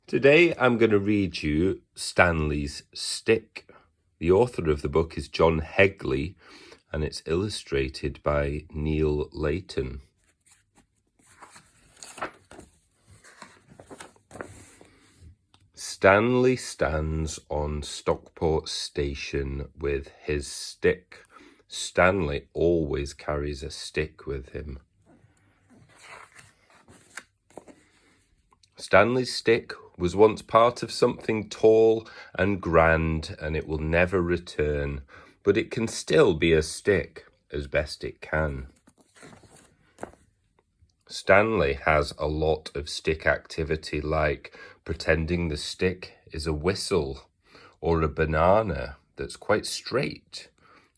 Today I'm going to read you Stanley's Stick. The author of the book is John Hegley and it's illustrated by Neil Layton. Stanley stands on Stockport Station with his stick. Stanley always carries a stick with him. Stanley's stick was once part of something tall and grand, and it will never return, but it can still be a stick as best it can. Stanley has a lot of stick activity, like pretending the stick is a whistle or a banana that's quite straight.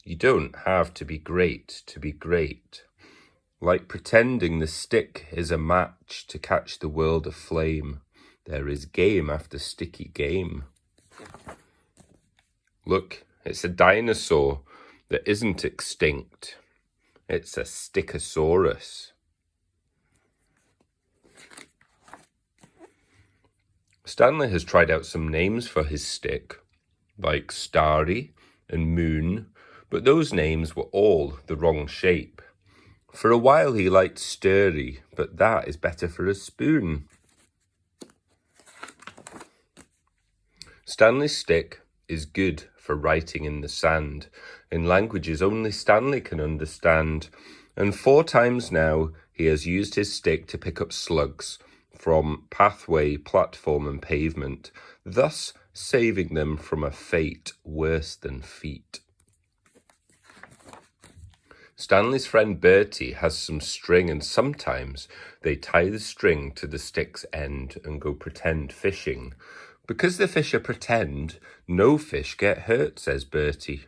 You don't have to be great to be great. Like pretending the stick is a match to catch the world aflame. There is game after sticky game. Look, it's a dinosaur that isn't extinct. It's a stickosaurus. Stanley has tried out some names for his stick, like Starry and Moon, but those names were all the wrong shape. For a while he liked Sturdy, but that is better for a spoon. Stanley's stick is good for writing in the sand, in languages only Stanley can understand, and 4 times now he has used his stick to pick up slugs from pathway, platform and pavement, thus saving them from a fate worse than feet. Stanley's friend Bertie has some string, and sometimes they tie the string to the stick's end and go pretend fishing. Because the fish are pretend, no fish get hurt, says Bertie.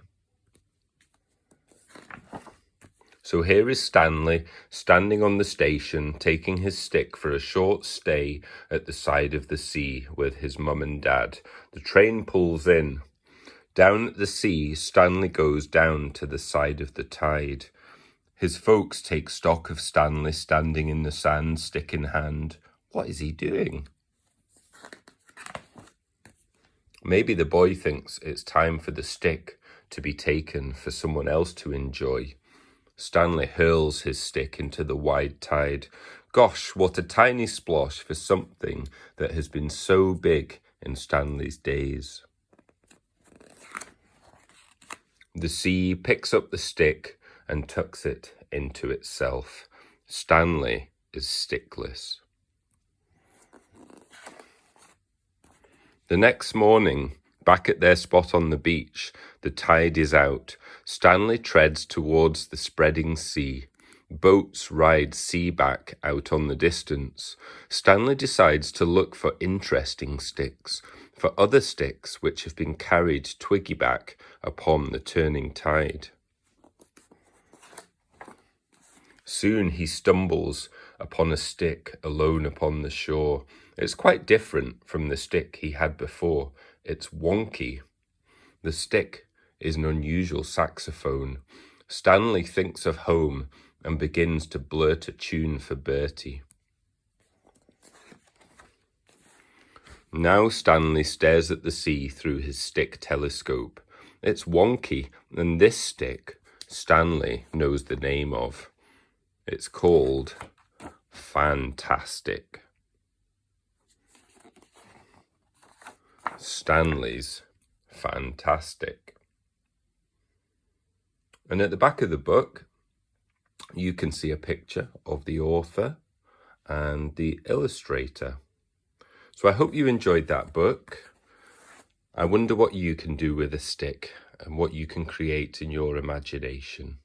So here is Stanley standing on the station, taking his stick for a short stay at the side of the sea with his mum and dad. The train pulls in. Down at the sea, Stanley goes down to the side of the tide. His folks take stock of Stanley standing in the sand, stick in hand. What is he doing? Maybe the boy thinks it's time for the stick to be taken for someone else to enjoy. Stanley hurls his stick into the wide tide. Gosh, what a tiny splosh for something that has been so big in Stanley's days. The sea picks up the stick and tucks it into itself. Stanley is stickless. The next morning, back at their spot on the beach, the tide is out. Stanley treads towards the spreading sea. Boats ride seaback out on the distance. Stanley decides to look for interesting sticks, for other sticks which have been carried twiggyback upon the turning tide. Soon he stumbles upon a stick alone upon the shore. It's quite different from the stick he had before. It's wonky. The stick is an unusual saxophone. Stanley thinks of home and begins to blurt a tune for Bertie. Now Stanley stares at the sea through his stick telescope. It's wonky, and this stick Stanley knows the name of. It's called Fantastic. Stanley's Fantastic. And at the back of the book, you can see a picture of the author and the illustrator. So I hope you enjoyed that book. I wonder what you can do with a stick and what you can create in your imagination.